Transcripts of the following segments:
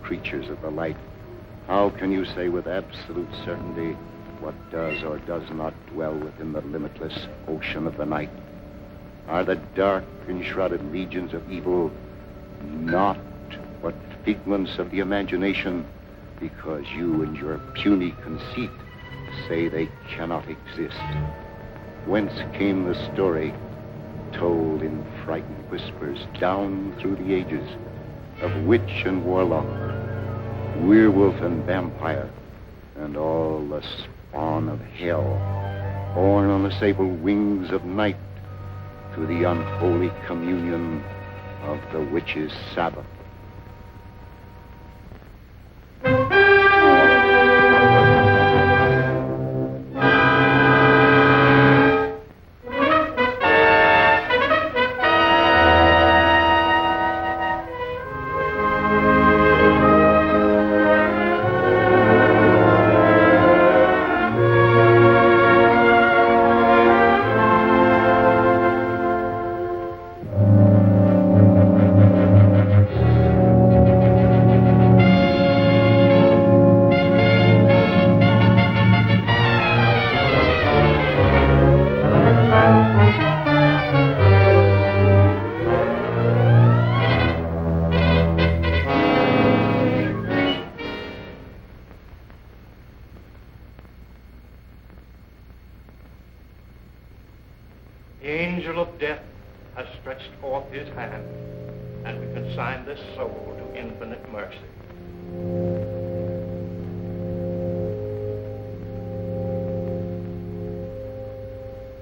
creatures of the light, how can you say with absolute certainty what does or does not dwell within the limitless ocean of the night? Are the dark and shrouded legions of evil not but figments of the imagination, because you and your puny conceit say they cannot exist? Whence came the story, told in frightened whispers down through the ages, of witch and warlock, werewolf and vampire, and all the spawn of hell, born on the sable wings of night to the unholy communion of the witch's Sabbath? The angel of death has stretched forth his hand, and we consign this soul to infinite mercy.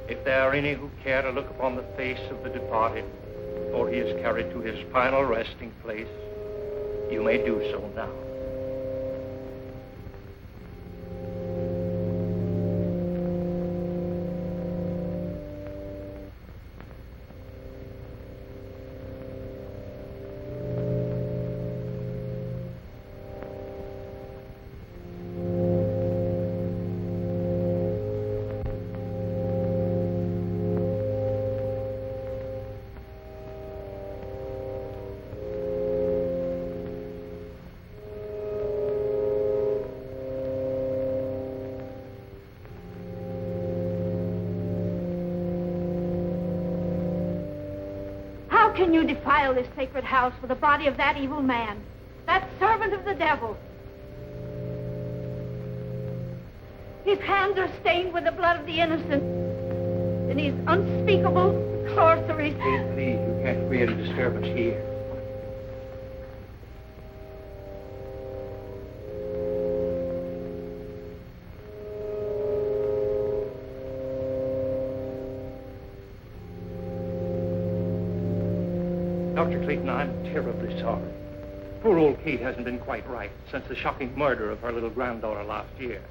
If there are any who care to look upon the face of the departed before he is carried to his final resting place, you may do so now. How can you defile this sacred house with the body of that evil man, that servant of the devil? His hands are stained with the blood of the innocent, and his unspeakable sorceries. Please, you can't create a disturbance here. Dr. Clayton, I'm terribly sorry. Poor old Kate hasn't been quite right since the shocking murder of her little granddaughter last year.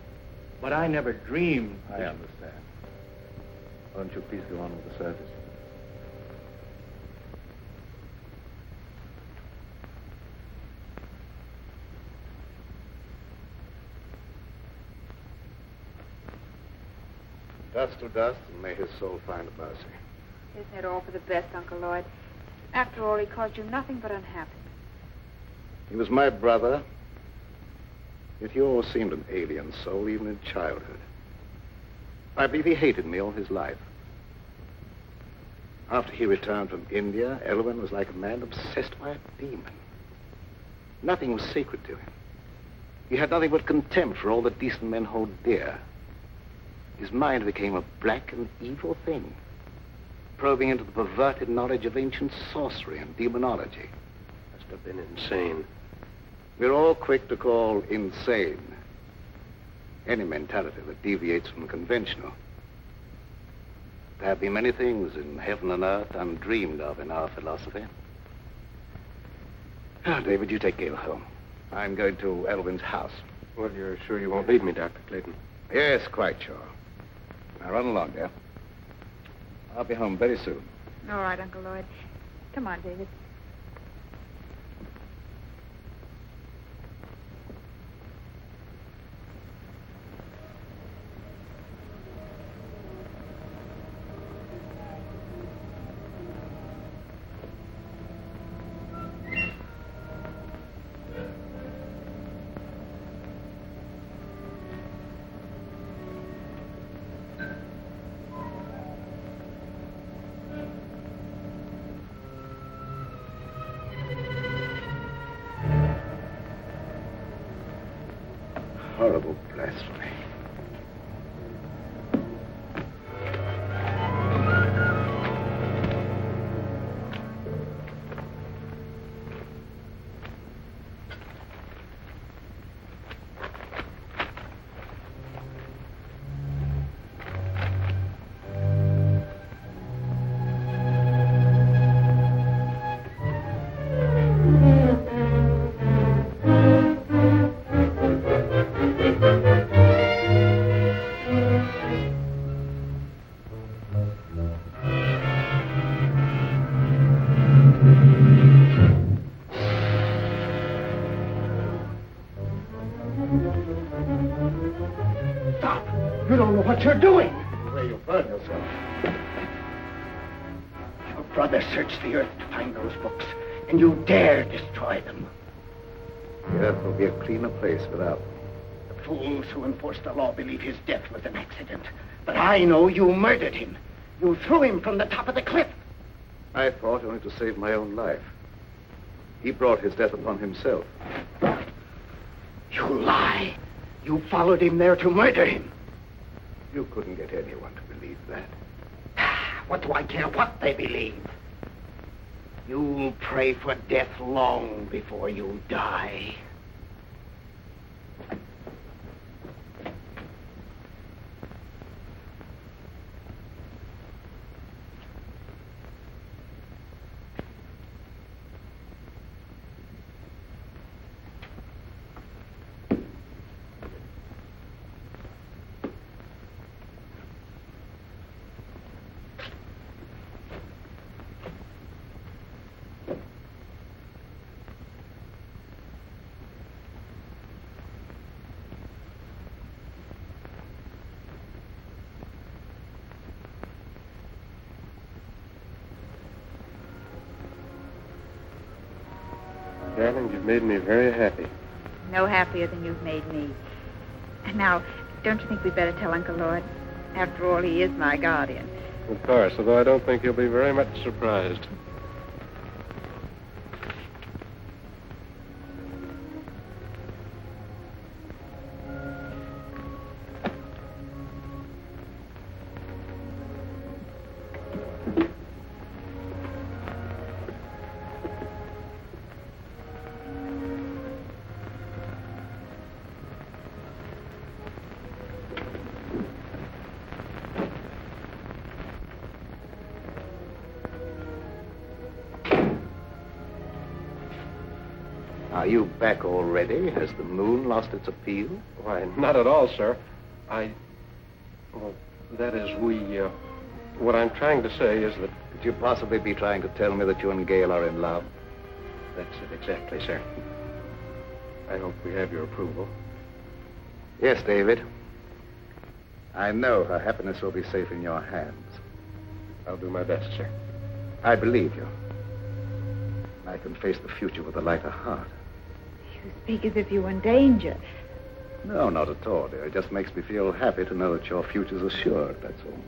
But I never dreamed... I understand. Why don't you please go on with the service? Dust to dust, and may his soul find mercy. Isn't it all for the best, Uncle Lloyd? After all, he caused you nothing but unhappiness. He was my brother, yet he always seemed an alien soul, even in childhood. I believe he hated me all his life. After he returned from India, Elwyn was like a man obsessed by a demon. Nothing was sacred to him. He had nothing but contempt for all that decent men hold dear. His mind became a black and evil thing, probing into the perverted knowledge of ancient sorcery and demonology. Must have been insane. We're all quick to call insane any mentality that deviates from the conventional. There have been many things in heaven and earth undreamed of in our philosophy. Now, David, you take Gail home. I'm going to Elwyn's house. Well, you're sure you won't leave me, Dr. Clayton? Yes, quite sure. Now, run along, dear. I'll be home very soon. All right, Uncle Lloyd. Come on, David. horrible blasphemy. Stop! You don't know what you're doing. Where you burn yourself. Your brother searched the earth to find those books, and you dare destroy them. The earth will be a cleaner place without them. The fools who enforce the law believe his death was an accident. But I know you murdered him. You threw him from the top of the cliff. I fought only to save my own life. He brought his death upon himself. You lie. You followed him there to murder him. You couldn't get anyone to believe that. What do I care what they believe? You'll pray for death long before you die. Darling, you've made me very happy. No happier than you've made me. And now, don't you think we'd better tell Uncle Lloyd? After all, he is my guardian. Of course, although I don't think he'll be very much surprised. Are you back already? Has the moon lost its appeal? Why, not at all, sir. Well, that is, what I'm trying to say is that... Could you possibly be trying to tell me that you and Gail are in love? That's it, exactly, sir. I hope we have your approval. Yes, David. I know her happiness will be safe in your hands. I'll do my best, sir. I believe you. I can face the future with a lighter heart. You speak as if you were in danger. No, not at all, dear. It just makes me feel happy to know that your future's assured, that's all.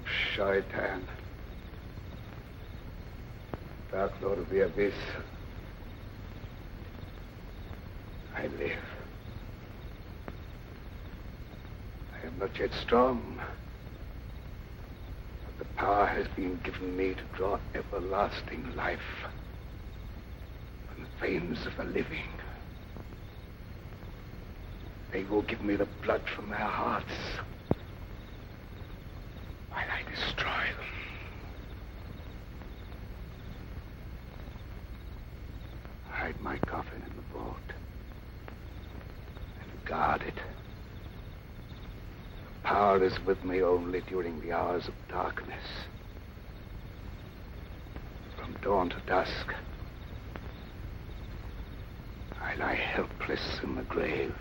Shaitan. Dark Lord of the Abyss. I live. I am not yet strong. But the power has been given me to draw everlasting life from the veins of the living. They will give me the blood from their hearts while I destroy them. Hide my coffin in the vault and guard it. The power is with me only during the hours of darkness. From dawn to dusk, I lie helpless in the grave.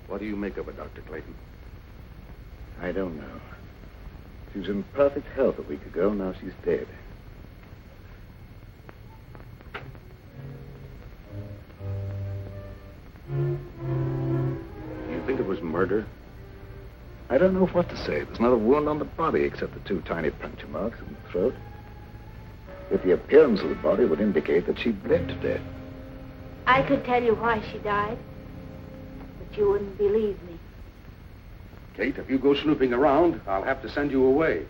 What do you make of her, Dr. Clayton? I don't know. She was in perfect health a week ago. Now she's dead. You think it was murder? I don't know what to say. There's not a wound on the body except the 2 tiny puncture marks in the throat. Yet the appearance of the body would indicate that she bled to death. I could tell you why she died, but you wouldn't believe me. Kate, if you go snooping around, I'll have to send you away.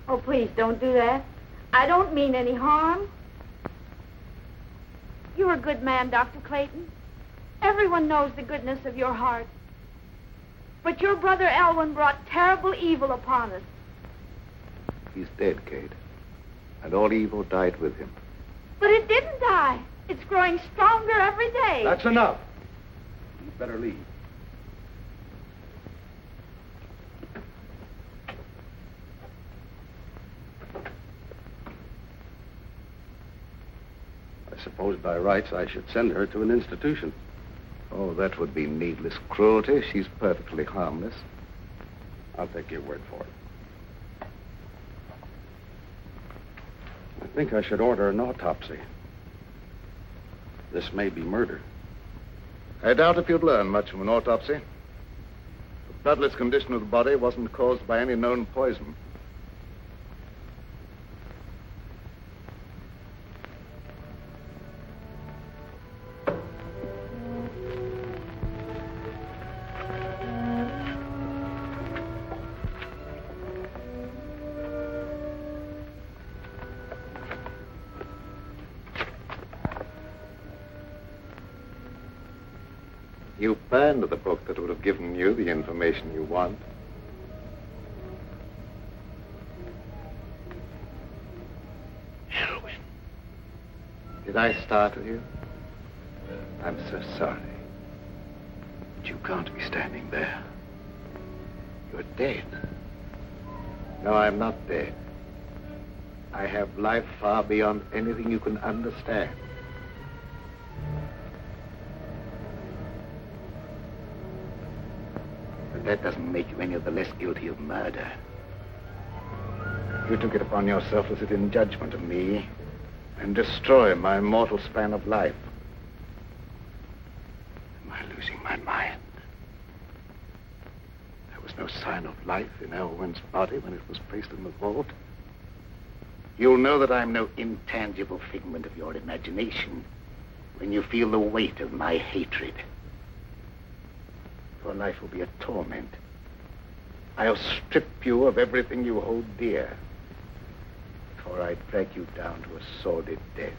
Oh, please don't do that. I don't mean any harm. You're a good man, Dr. Clayton. Everyone knows the goodness of your heart. But your brother Elwyn brought terrible evil upon us. He's dead, Kate. And all evil died with him. But it didn't die. It's growing stronger every day. That's enough. You'd better leave. I suppose by rights I should send her to an institution. Oh, that would be needless cruelty. She's perfectly harmless. I'll take your word for it. I think I should order an autopsy. This may be murder. I doubt if you'd learn much from an autopsy. The bloodless condition of the body wasn't caused by any known poison. You burned the book that would have given you the information you want. Elwyn. Did I startle you? I'm so sorry. But you can't be standing there. You're dead. No, I'm not dead. I have life far beyond anything you can understand. But that doesn't make you any of the less guilty of murder. You took it upon yourself to sit in judgment of me and destroy my mortal span of life. Am I losing my mind? There was no sign of life in Elwyn's body when it was placed in the vault. You'll know that I'm no intangible figment of your imagination when you feel the weight of my hatred. Your life will be a torment. I'll strip you of everything you hold dear before I drag you down to a sordid death.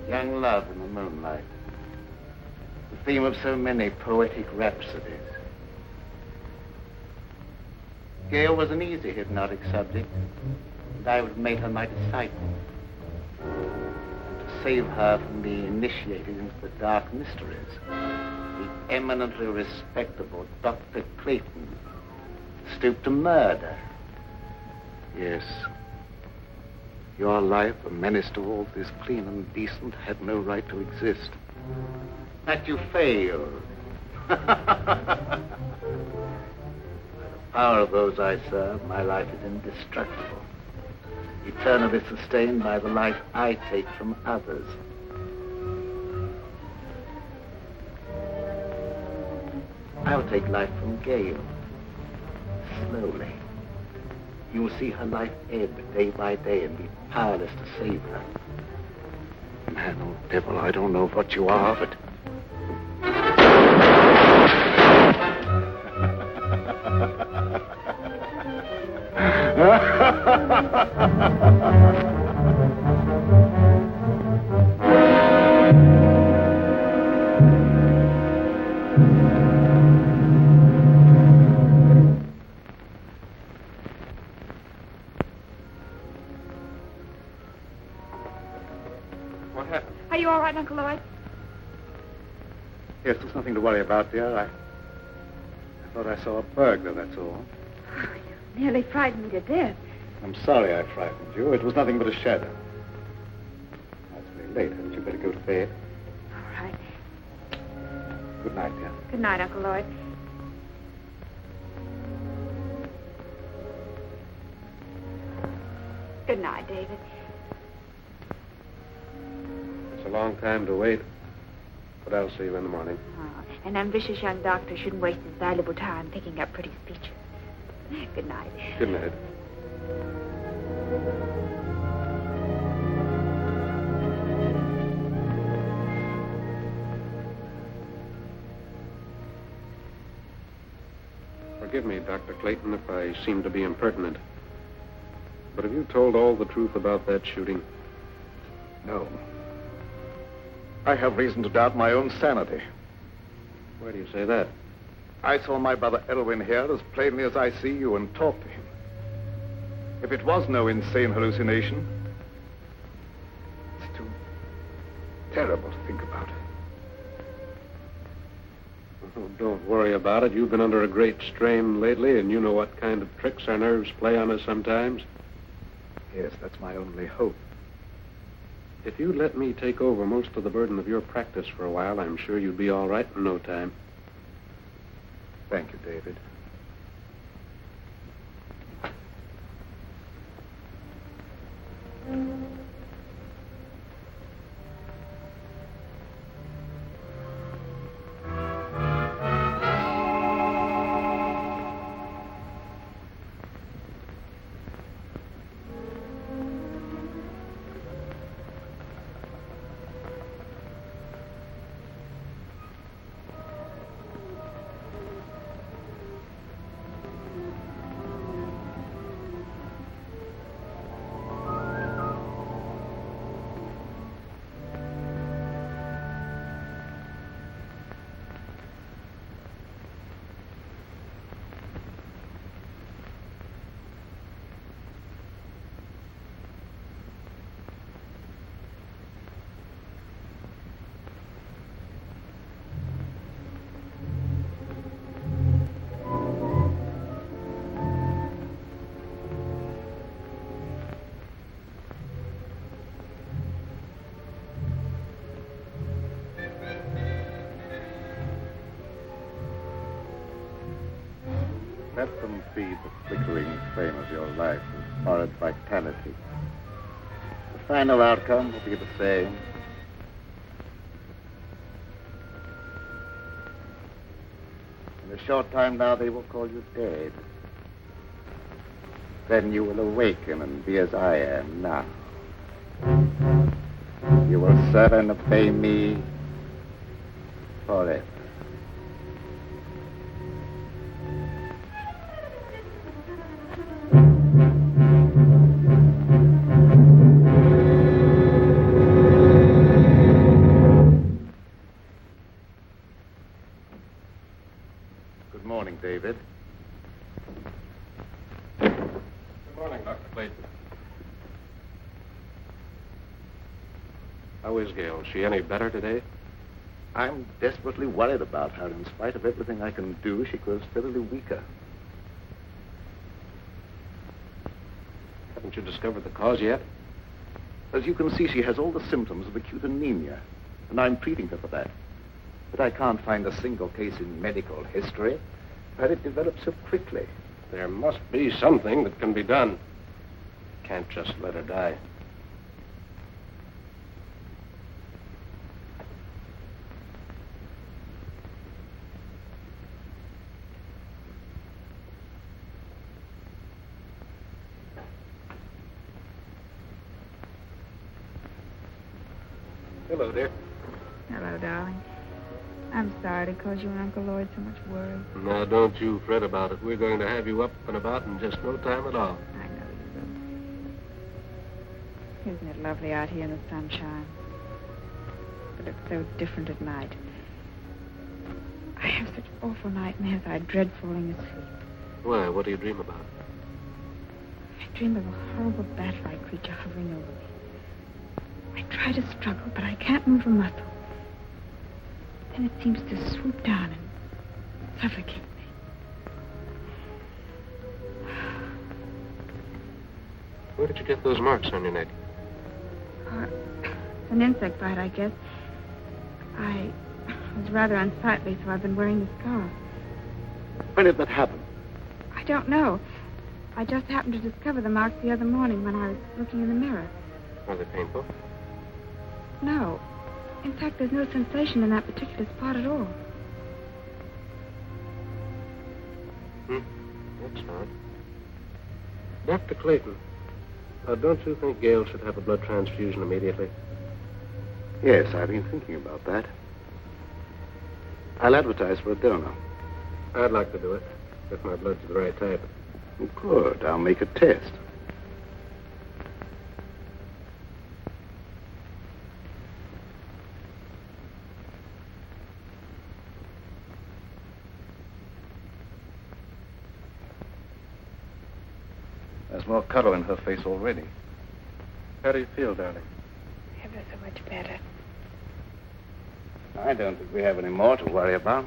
Young love in the moonlight, the theme of so many poetic rhapsodies. Gail was an easy hypnotic subject, and I would have made her my disciple. And to save her from being initiated into the dark mysteries, the eminently respectable Dr. Clayton stooped to murder. Yes. Your life, a menace to all that is clean and decent, had no right to exist. That you failed. By the power of those I serve, my life is indestructible, eternally sustained by the life I take from others. I'll take life from Gail, slowly. You will see her life ebb day by day and be powerless to save her. Man or devil, I don't know what you are, but... Are you all right, Uncle Lloyd? Yes, there's nothing to worry about, dear. I thought I saw a burglar, that's all. Oh, you nearly frightened me to death. I'm sorry I frightened you. It was nothing but a shadow. Now, it's very late. Hadn't you better go to bed? All right. Good night, dear. Good night, Uncle Lloyd. Good night, David. It's a long time to wait, but I'll see you in the morning. Oh, an ambitious young doctor shouldn't waste his valuable time picking up pretty speeches. Good night. Good night. Forgive me, Dr. Clayton, if I seem to be impertinent. But have you told all the truth about that shooting? No. I have reason to doubt my own sanity. Why do you say that? I saw my brother Elwyn here as plainly as I see you and talked to him. If it was no insane hallucination, it's too terrible to think about. Oh, don't worry about it. You've been under a great strain lately, and you know what kind of tricks our nerves play on us sometimes. Yes, that's my only hope. If you'd let me take over most of the burden of your practice for a while, I'm sure you'd be all right in no time. Thank you, David. Let them feed the flickering flame of your life with horrid vitality. The final outcome will be the same. In a short time now, they will call you dead. Then you will awaken and be as I am now. You will serve and obey me forever. Good morning, David. Good morning, Dr. Clayton. How is Gail? Is she any better today? I'm desperately worried about her. In spite of everything I can do, she grows steadily weaker. Haven't you discovered the cause yet? As you can see, she has all the symptoms of acute anemia, and I'm treating her for that. But I can't find a single case in medical history where it developed so quickly. There must be something that can be done. Can't just let her die. Hello, dear. Hello, darling. I'm sorry to cause you and Uncle Lloyd so much worry. Now, don't you fret about it. We're going to have you up and about in just no time at all. I know you will. Isn't it lovely out here in the sunshine? But it's so different at night. I have such awful nightmares. I dread falling asleep. Why? What do you dream about? I dream of a horrible bat-like creature hovering over me. I try to struggle, but I can't move a muscle. Then it seems to swoop down and suffocate me. Where did you get those marks on your neck? It's an insect bite, I guess. I was rather unsightly, so I've been wearing the scarf. When did that happen? I don't know. I just happened to discover the marks the other morning when I was looking in the mirror. Are they painful? No. In fact, there's no sensation in that particular spot at all. That's odd. Dr. Clayton, don't you think Gail should have a blood transfusion immediately? Yes, I've been thinking about that. I'll advertise for a donor. I'd like to do it, if my blood's the right type. Good. I'll make a test. There's more color in her face already. How do you feel, darling? Ever so much better. I don't think we have any more to worry about.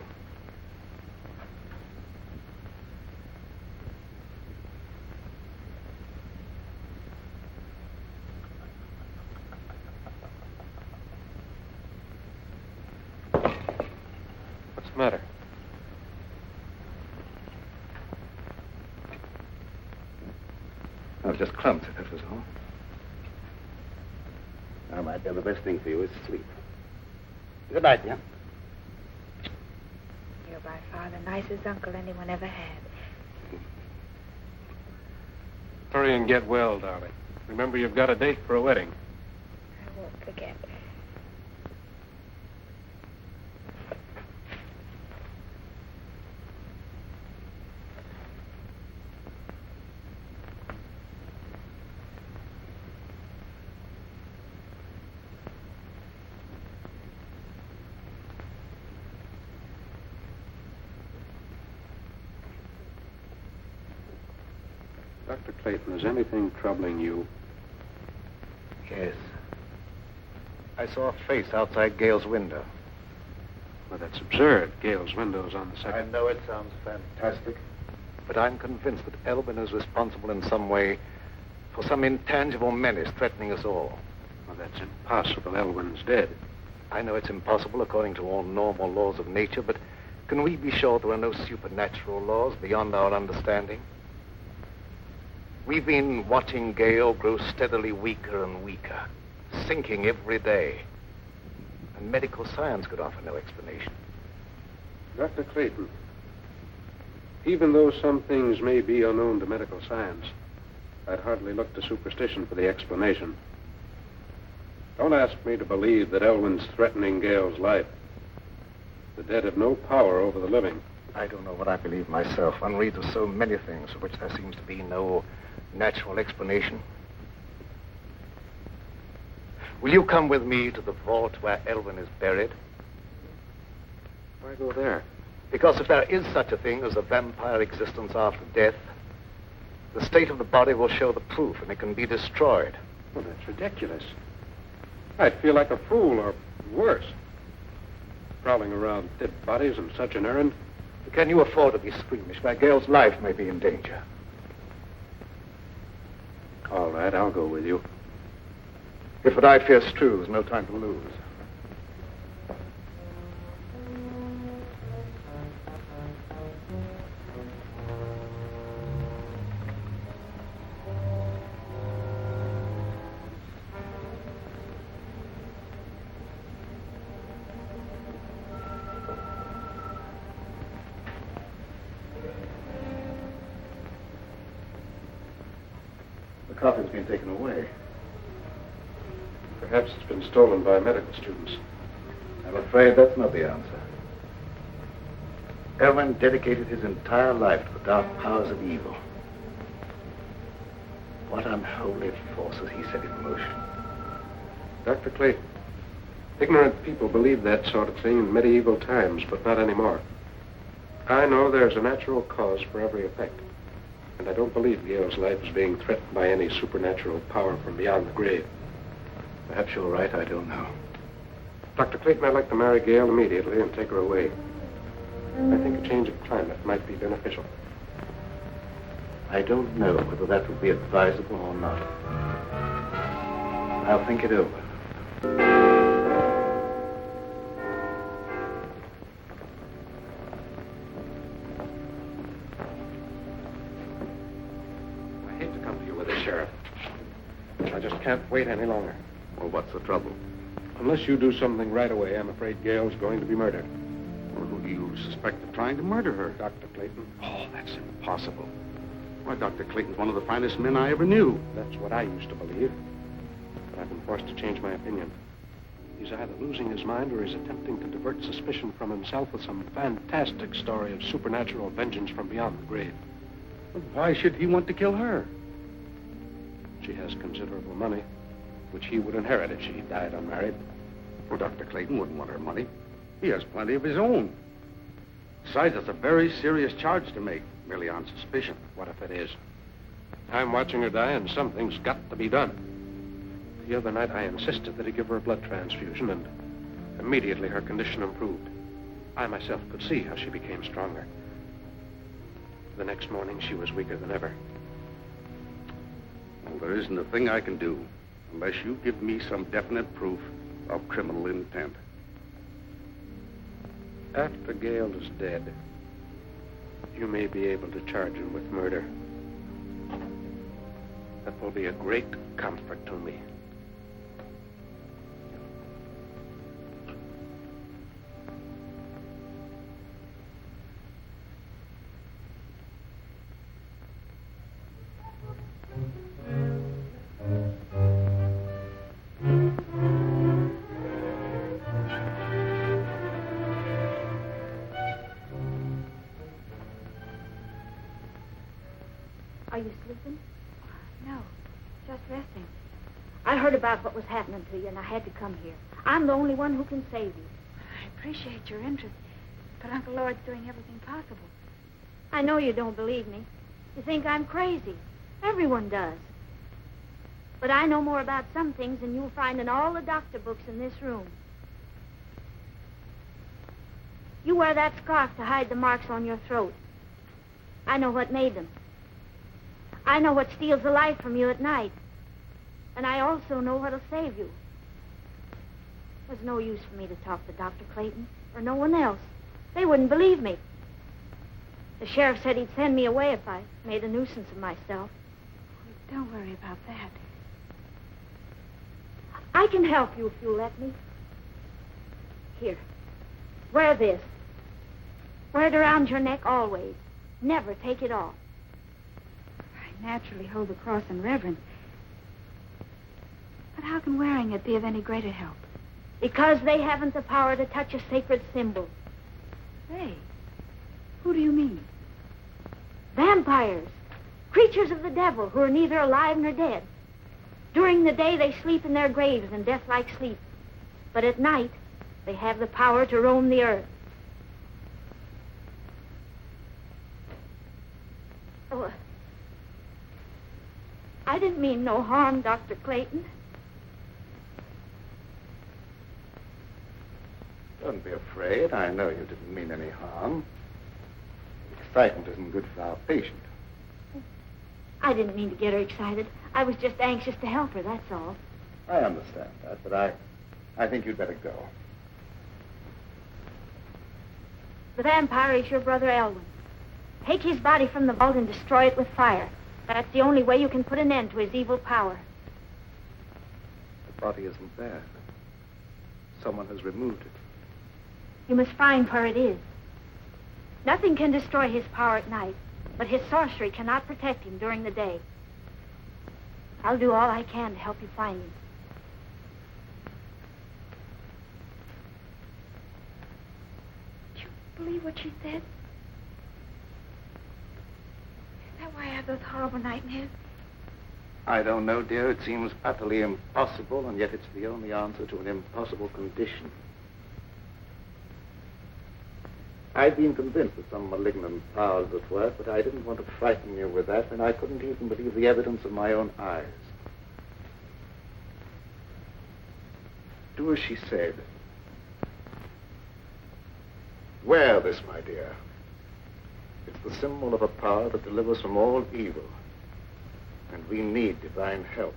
What's the matter? I was just clumsy, that was all. Now, my dear, the best thing for you is sleep. Good night, dear. You're by far the nicest uncle anyone ever had. Hurry and get well, darling. Remember, you've got a date for a wedding. I won't forget. Dr. Clayton, is anything troubling you? Yes. I saw a face outside Gail's window. Well, that's absurd. Gail's window's on the I second. know it sounds fantastic, but I'm convinced that Elwyn is responsible in some way for some intangible menace threatening us all. Well, that's impossible. Elwyn's dead. I know it's impossible according to all normal laws of nature, but Can we be sure there are no supernatural laws beyond our understanding? We've been watching Gale grow steadily weaker and weaker, sinking every day. And medical science could offer no explanation. Dr. Clayton, even though some things may be unknown to medical science, I'd hardly look to superstition for the explanation. Don't ask me to believe that Elwyn's threatening Gale's life. The dead have no power over the living. I don't know what I believe myself. One reads of so many things for which there seems to be no natural explanation. Will you come with me to the vault where Elwyn is buried? Why go there? Because if there is such a thing as a vampire existence after death, the state of the body will show the proof and it can be destroyed. Well, that's ridiculous. I'd feel like a fool, or worse. Prowling around dead bodies on such an errand. Can you afford to be squeamish where Gale's life may be in danger? All right, I'll go with you. If what I fear is true, there's no time to lose. The coffin's been taken away. Perhaps it's been stolen by medical students. I'm afraid that's not the answer. Elwyn dedicated his entire life to the dark powers of evil. What unholy forces he set in motion. Dr. Clayton, ignorant people believed that sort of thing in medieval times, but not anymore. I know there's a natural cause for every effect. And I don't believe Gale's life is being threatened by any supernatural power from beyond the grave. Perhaps you're right, I don't know. Dr. Clayton, I'd like to marry Gale immediately and take her away. I think a change of climate might be beneficial. I don't know whether that would be advisable or not. I'll think it over. I hate to come to you with this, Sheriff. I just can't wait any longer. Well, what's the trouble? Unless you do something right away, I'm afraid Gale's going to be murdered. Well, who do you suspect of trying to murder her? Dr. Clayton. Oh, that's impossible. Why, Dr. Clayton's one of the finest men I ever knew. That's what I used to believe. But I've been forced to change my opinion. He's either losing his mind or he's attempting to divert suspicion from himself with some fantastic story of supernatural vengeance from beyond the grave. Well, why should he want to kill her? She has considerable money, which he would inherit if she died unmarried. Well, Dr. Clayton wouldn't want her money. He has plenty of his own. Besides, that's a very serious charge to make, merely on suspicion. What if it is? I'm watching her die, and something's got to be done. The other night, I insisted that he give her a blood transfusion, and immediately her condition improved. I myself could see how she became stronger. The next morning, she was weaker than ever. Well, there isn't a thing I can do unless you give me some definite proof of criminal intent. After Gale is dead, you may be able to charge him with murder. That will be a great comfort to me. Are you sleeping? No, just resting. I heard about what was happening to you, and I had to come here. I'm the only one who can save you. I appreciate your interest, but Uncle Lord's doing everything possible. I know you don't believe me. You think I'm crazy. Everyone does. But I know more about some things than you'll find in all the doctor books in this room. You wear that scarf to hide the marks on your throat. I know what made them. I know what steals the life from you at night. And I also know what'll save you. There's no use for me to talk to Dr. Clayton or no one else. They wouldn't believe me. The sheriff said he'd send me away if I made a nuisance of myself. Don't worry about that. I can help you if you'll let me. Here, wear this. Wear it around your neck always. Never take it off. I naturally hold the cross in reverence. But how can wearing it be of any greater help? Because they haven't the power to touch a sacred symbol. They? Who do you mean? Vampires. Creatures of the devil who are neither alive nor dead. During the day, they sleep in their graves in death-like sleep. But at night, they have the power to roam the earth. Oh, I didn't mean no harm, Dr. Clayton. Don't be afraid. I know you didn't mean any harm. Excitement isn't good for our patient. I didn't mean to get her excited. I was just anxious to help her, that's all. I understand that, but I think you'd better go. The vampire is your brother Elwyn. Take his body from the vault and destroy it with fire. That's the only way you can put an end to his evil power. The body isn't there. Someone has removed it. You must find where it is. Nothing can destroy his power at night, but his sorcery cannot protect him during the day. I'll do all I can to help you find him. Did you believe what she said? Is that why I have those horrible nightmares? I don't know, dear. It seems utterly impossible, and yet it's the only answer to an impossible condition. I'd been convinced that some malignant power was at work, but I didn't want to frighten you with that, and I couldn't even believe the evidence of my own eyes. Do as she said. Wear this, my dear. It's the symbol of a power that delivers from all evil, and we need divine help.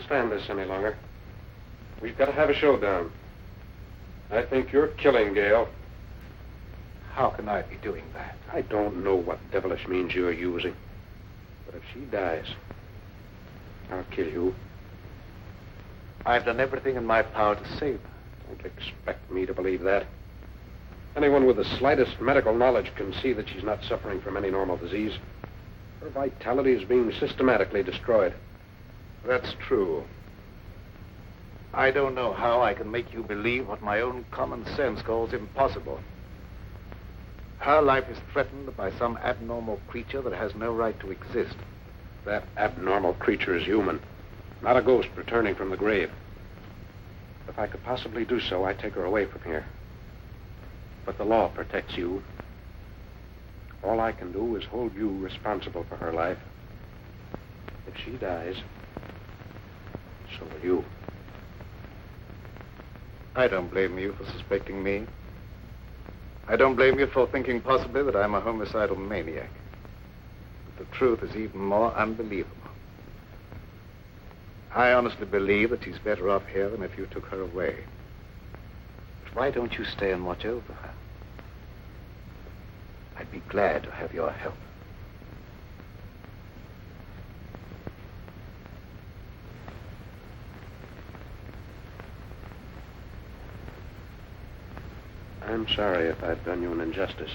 Stand this any longer. We've got to have a showdown. I think you're killing Gail. How can I be doing that? I don't know what devilish means you're using, but if she dies, I'll kill you. I've done everything in my power to save her. Don't expect me to believe that. Anyone with the slightest medical knowledge can see that she's not suffering from any normal disease. Her vitality is being systematically destroyed. That's true. I don't know how I can make you believe what my own common sense calls impossible. Her life is threatened by some abnormal creature that has no right to exist. That abnormal creature is human, not a ghost returning from the grave. If I could possibly do so, I'd take her away from here. But the law protects you. All I can do is hold you responsible for her life. If she dies, so will you. I don't blame you for suspecting me. I don't blame you for thinking possibly that I'm a homicidal maniac. But the truth is even more unbelievable. I honestly believe that she's better off here than if you took her away. But why don't you stay and watch over her? I'd be glad to have your help. I'm sorry if I've done you an injustice.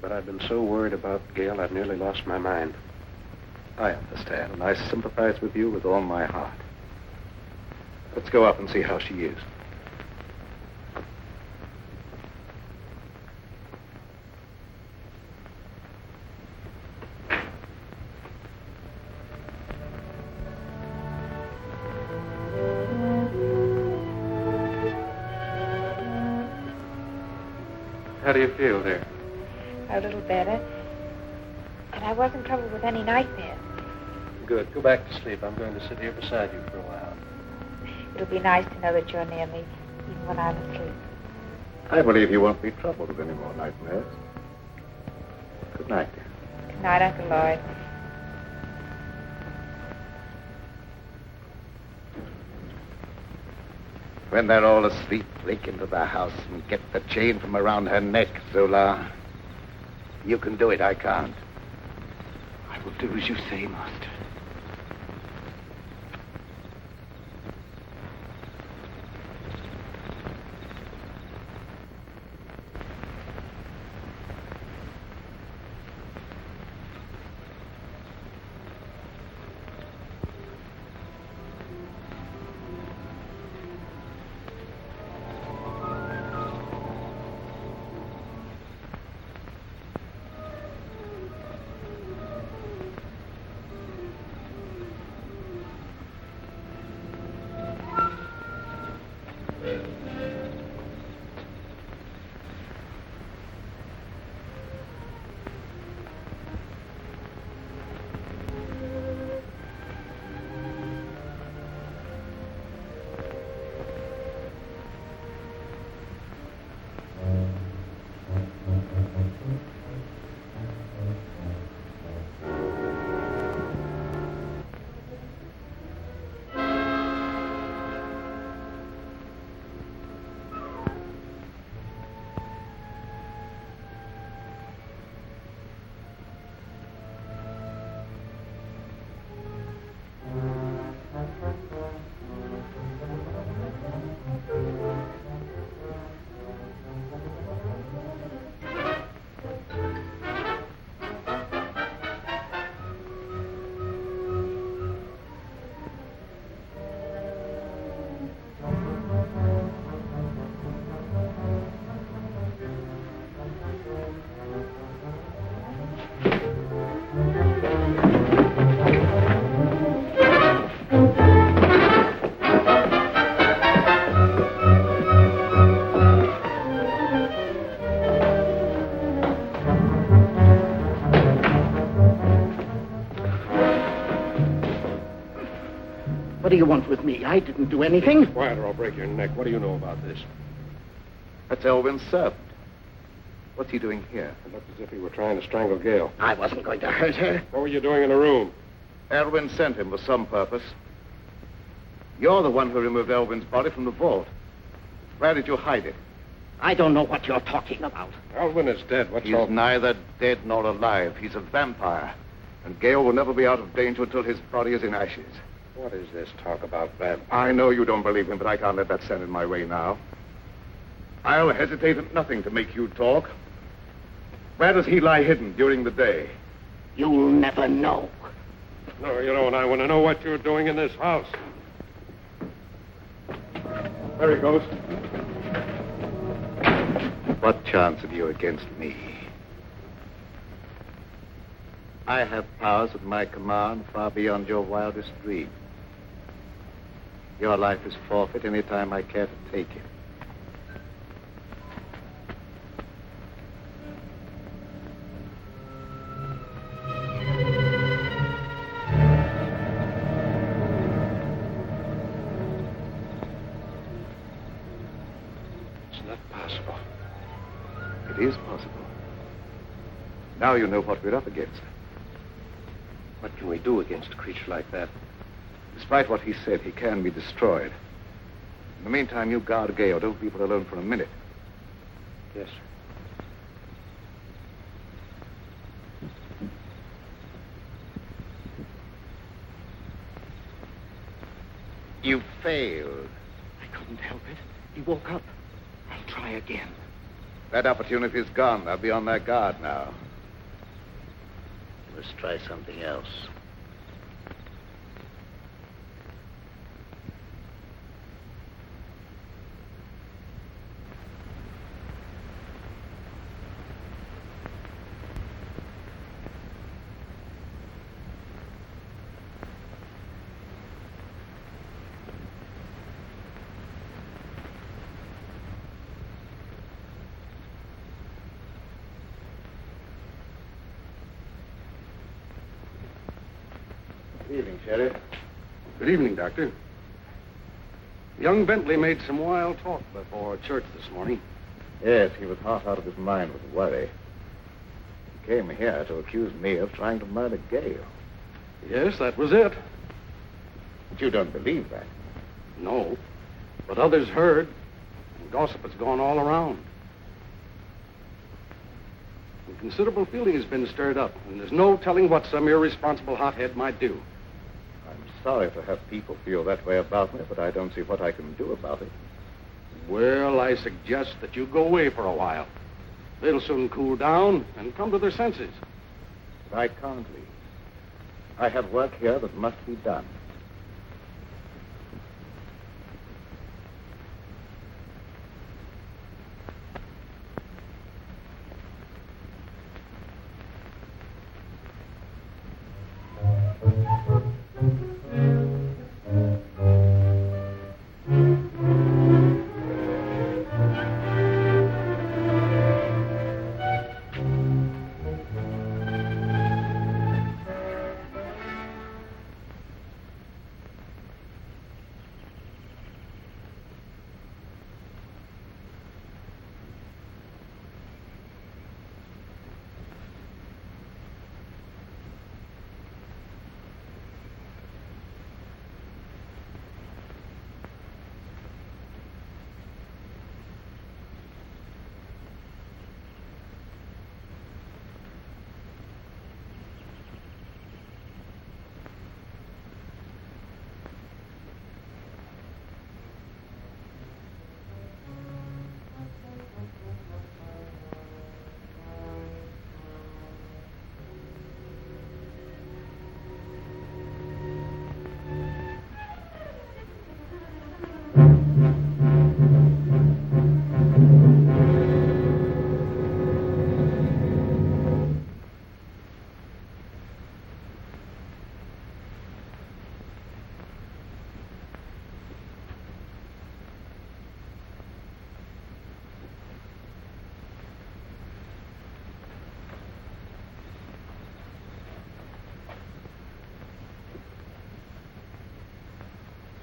But I've been so worried about Gail, I've nearly lost my mind. I understand, and I sympathize with you with all my heart. Let's go up and see how she is. How do you feel, dear? A little better. And I wasn't troubled with any nightmares. Good. Go back to sleep. I'm going to sit here beside you for a while. It'll be nice to know that you're near me, even when I'm asleep. I believe you won't be troubled with any more nightmares. Good night, dear. Good night, Uncle Lloyd. When they're all asleep, break into the house and get the chain from around her neck, Zola. You can do it, I can't. I will do as you say, Master. What do you want with me? I didn't do anything. Quiet or I'll break your neck. What do you know about this? That's Elwin's servant. What's he doing here? It looked as if he were trying to strangle Gail. I wasn't going to hurt her. What were you doing in the room? Elwin sent him for some purpose. You're the one who removed Elwin's body from the vault. Where did you hide it? I don't know what you're talking about. Elwin is dead. What's He's all... neither dead nor alive. He's a vampire. And Gail will never be out of danger until his body is in ashes. What is this talk about vampires? I know you don't believe him, but I can't let that stand in my way now. I'll hesitate at nothing to make you talk. Where does he lie hidden during the day? You'll never know. No, you don't. I want to know what you're doing in this house. There he goes. What chance have you against me? I have powers at my command far beyond your wildest dreams. Your life is forfeit any time I care to take it. It's not possible. It is possible. Now you know what we're up against. What can we do against a creature like that? Despite what he said, he can be destroyed. In the meantime, you guard Gail. Don't leave her alone for a minute. Yes, sir. You failed. I couldn't help it. He woke up. I again. That opportunity's gone. They'll be on their guard now. Let's try something else. Good evening, Sheriff. Good evening, Doctor. Young Bentley made some wild talk before church this morning. Yes, he was half out of his mind with worry. He came here to accuse me of trying to murder Gale. Yes, that was it. But you don't believe that. No, but others heard, and gossip has gone all around. And considerable feeling has been stirred up, and there's no telling what some irresponsible hothead might do. I'm sorry to have people feel that way about me, but I don't see what I can do about it. Well, I suggest that you go away for a while. They'll soon cool down and come to their senses. But I can't leave. I have work here that must be done.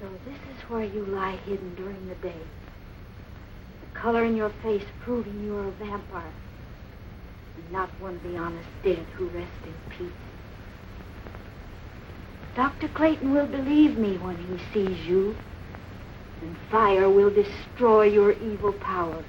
So this is where you lie hidden during the day. The color in your face proving you're a vampire. And not one of the honest dead who rest in peace. Dr. Clayton will believe me when he sees you. And fire will destroy your evil power.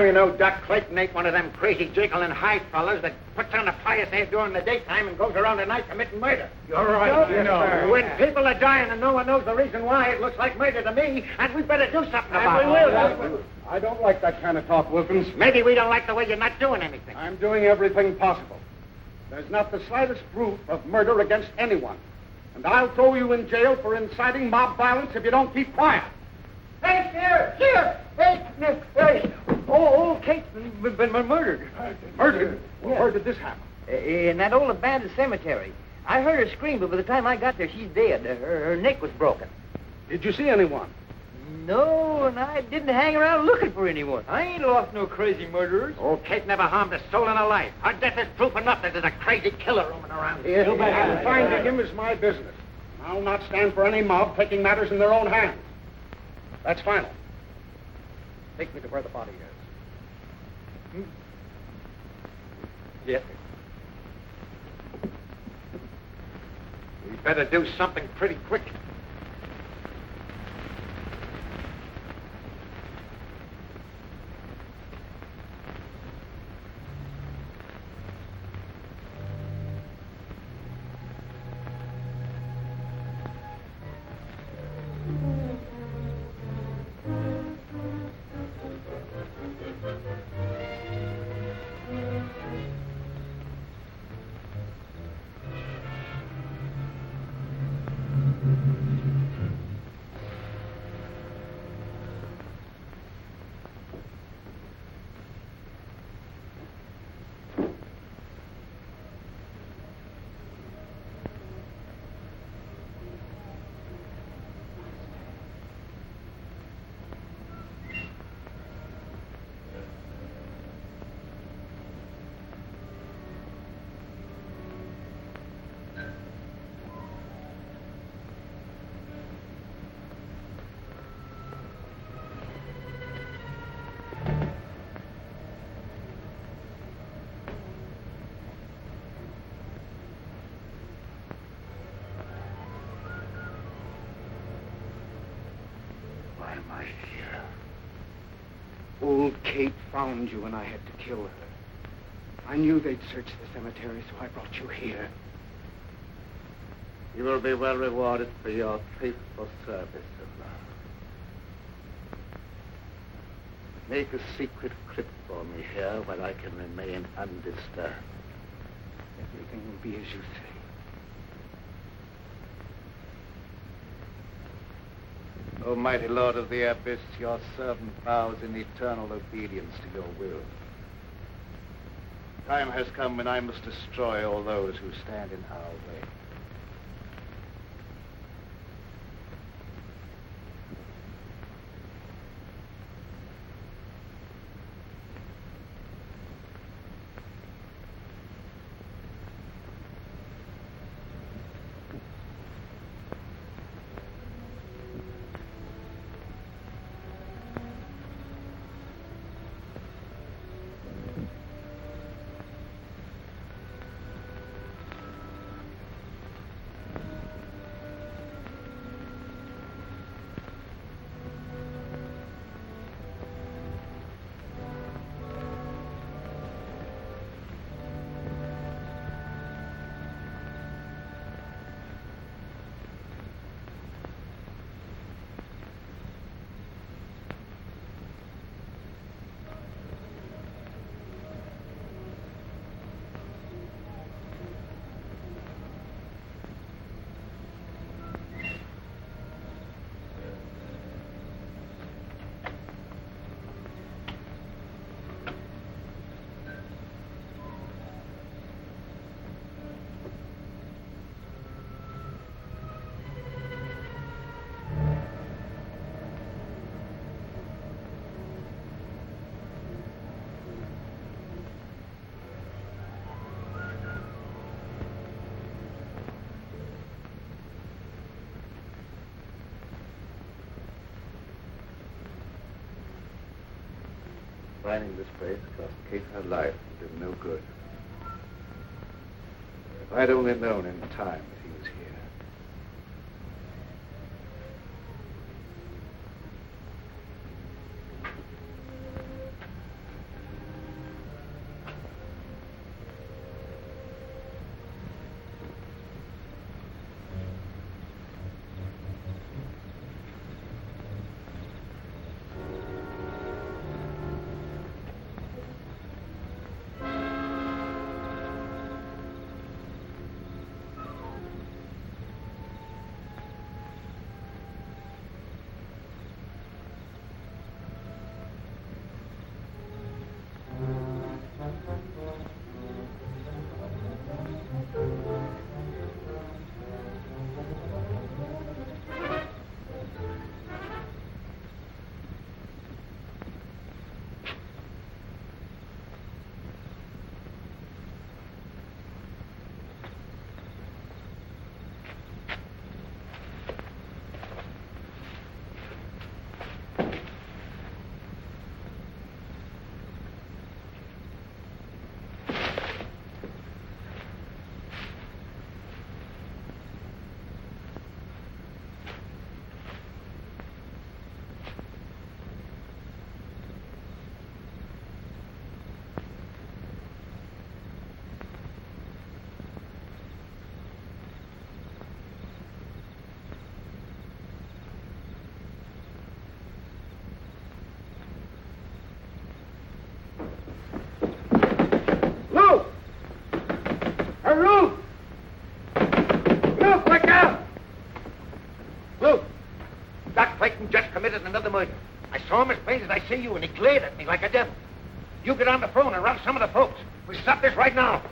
You know, Doc Clayton ain't one of them crazy Jekyll and Hyde fellas that puts on a pious air during the daytime and goes around at night committing murder. You're right, you know. When people are dying and no one knows the reason why, it looks like murder to me, and we better do something about it. I don't like that kind of talk, Wilkins. Maybe we don't like the way you're not doing anything. I'm doing everything possible. There's not the slightest proof of murder against anyone. And I'll throw you in jail for inciting mob violence if you don't keep quiet. Hey, Sheriff! Sheriff! Hey! Old Kate's been murdered. Murdered? Well, where did this happen? In that old abandoned cemetery. I heard her scream, but by the time I got there, she's dead. Her neck was broken. Did you see anyone? No, and I didn't hang around looking for anyone. I ain't lost no crazy murderers. Old Kate never harmed a soul in her life. Her death is proof enough that there's a crazy killer roaming around here. And finding him is my business. I'll not stand for any mob taking matters in their own hands. That's final. Take me to where the body is. Yes, sir. We better do something pretty quick. Why am I here? Old Kate found you and I had to kill her. I knew they'd search the cemetery, so I brought you here. You will be well rewarded for your faithful service of love. Make a secret crypt for me here where I can remain undisturbed. Everything will be as you say. O mighty Lord of the Abyss, your servant vows in eternal obedience to your will. Time has come when I must destroy all those who stand in our way. Finding this place cost Kate her life and did no good. If I'd only known in time that he was here. Luke! Doc Clayton just committed another murder. I saw him as plain as I see you, and he glared at me like a devil. You get on the phone and run some of the folks. We stop this right now.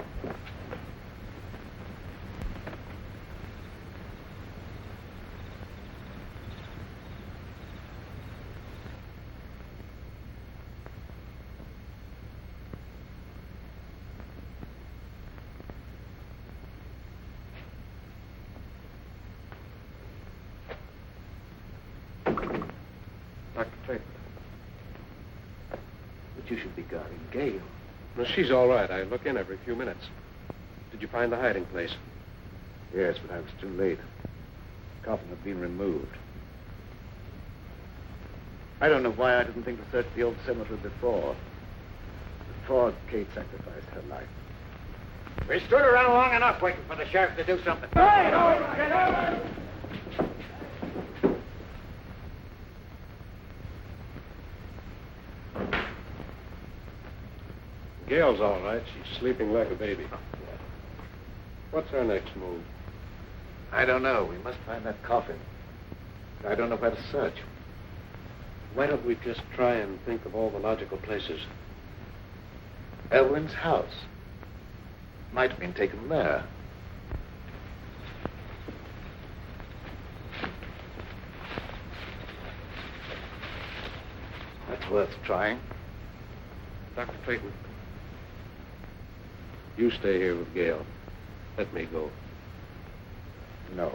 Dr. Clayton. But you should be guarding Gale. No, she's all right. I look in every few minutes. Did you find the hiding place? Yes, but I was too late. The coffin had been removed. I don't know why I didn't think to search the old cemetery before Kate sacrificed her life. We stood around long enough waiting for the sheriff to do something. Gail's all right. She's sleeping like a baby. What's our next move? I don't know. We must find that coffin. I don't know where to search. Why don't we just try and think of all the logical places? Elwyn's house. Might have been taken there. That's worth trying. Dr. Clayton, you stay here with Gail. Let me go. No.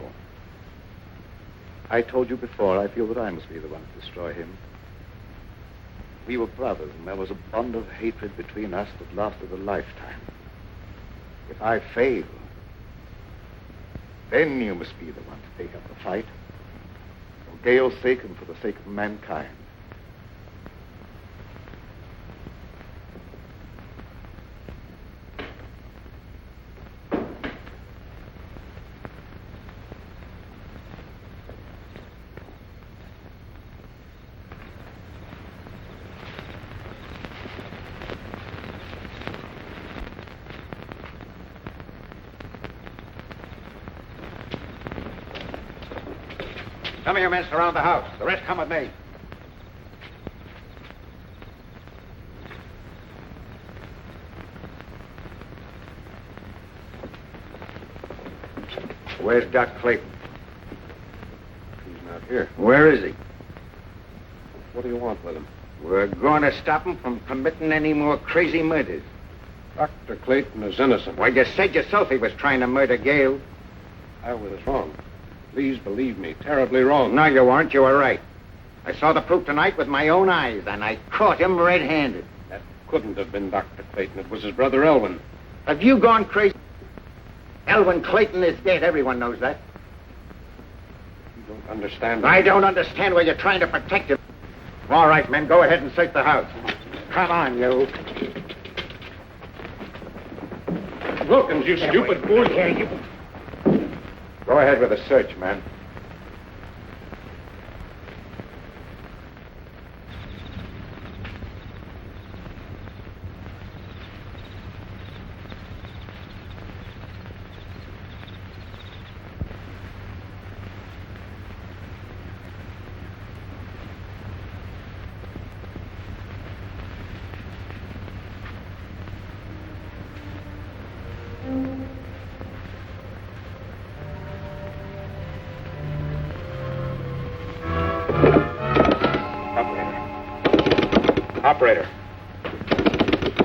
I told you before, I feel that I must be the one to destroy him. We were brothers, and there was a bond of hatred between us that lasted a lifetime. If I fail, then you must be the one to take up the fight. For Gale's sake and for the sake of mankind. Some of your men surround the house. The rest come with me. Where's Doc Clayton? He's not here. Where is he? What do you want with him? We're going to stop him from committing any more crazy murders. Dr. Clayton is innocent. Well, you said yourself he was trying to murder Gale. I was wrong. Please believe me, terribly wrong. No, you weren't. You were right. I saw the proof tonight with my own eyes, and I caught him red-handed. That couldn't have been Dr. Clayton. It was his brother Elwyn. Have you gone crazy? Elwyn Clayton is dead. Everyone knows that. You don't understand. I don't understand why you're trying to protect him. All right, men, go ahead and search the house. Come on, you. Wilkins, you stupid fool. Here, you. Go ahead with the search, man.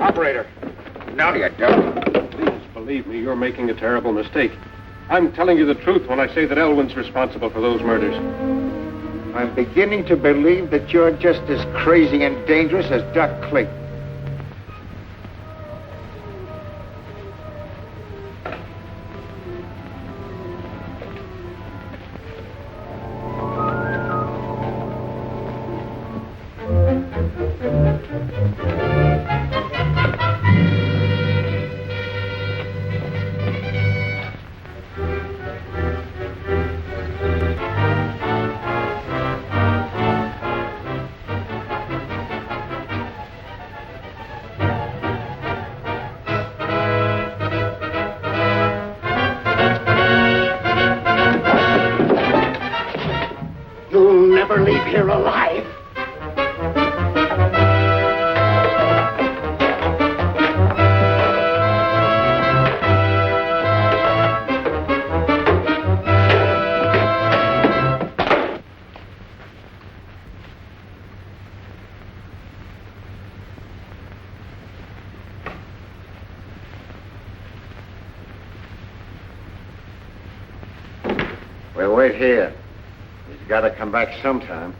Operator. No, you don't. Please believe me, you're making a terrible mistake. I'm telling you the truth when I say that Elwyn's responsible for those murders. I'm beginning to believe that you're just as crazy and dangerous as Doc Clayton. never leave here alive. We'll wait here. He's got to come back sometime.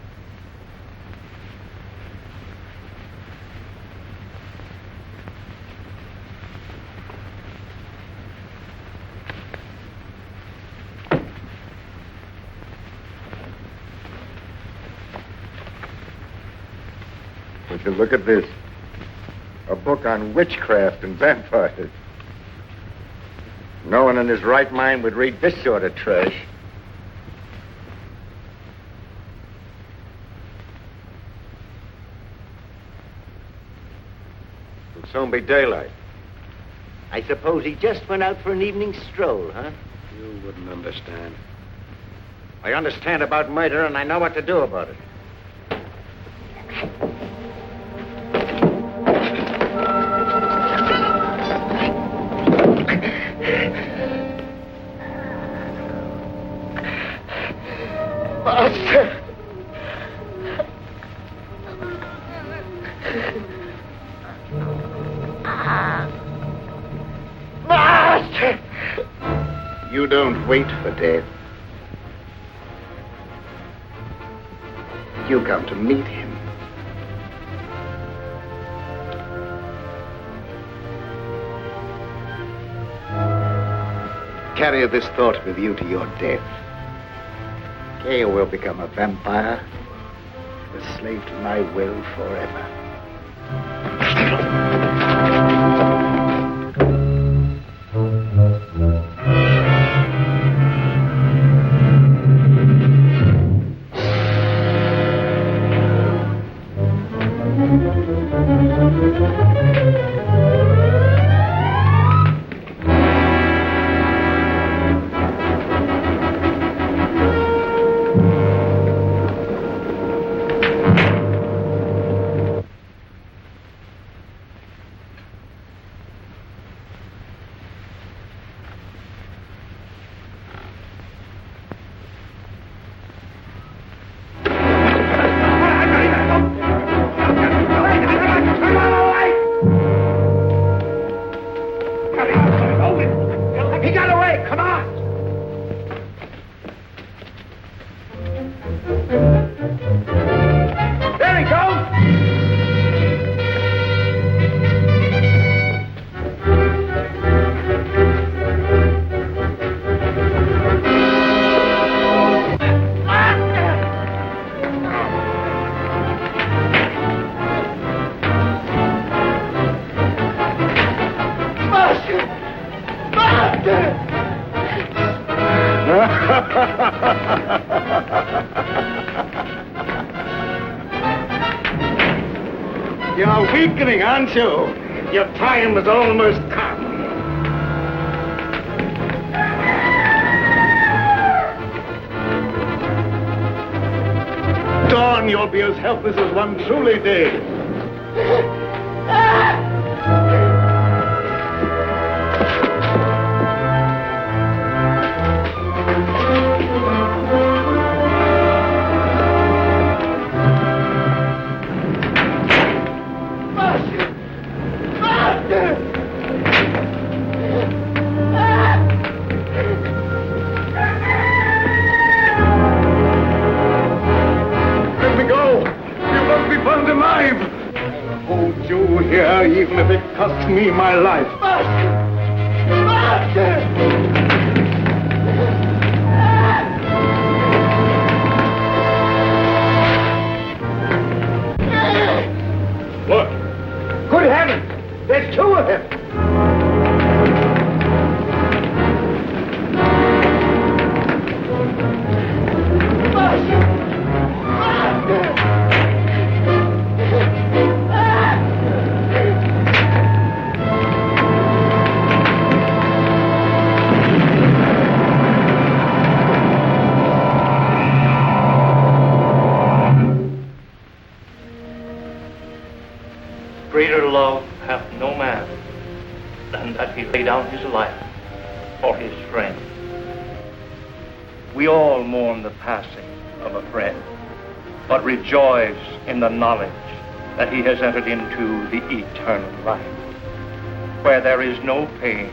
Would you look at this? A book on witchcraft and vampires. No one in his right mind would read this sort of trash. It'll soon be daylight. I suppose he just went out for an evening stroll, huh? You wouldn't understand. I understand about murder, and I know what to do about it. Master! Master! You don't wait for death. You come to meet him. Carry this thought with you to your death. Gale will become a vampire, a slave to my will forever. You're weakening, aren't you? Your time has almost come. Dawn, you'll be as helpless as one truly dead. Even if it costs me my life. Master! Master! Look! Good heavens! There's two of them! Master! Master! lay down his life for his friend. We all mourn the passing of a friend, but rejoice in the knowledge that he has entered into the eternal life, where there is no pain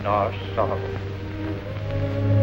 nor sorrow.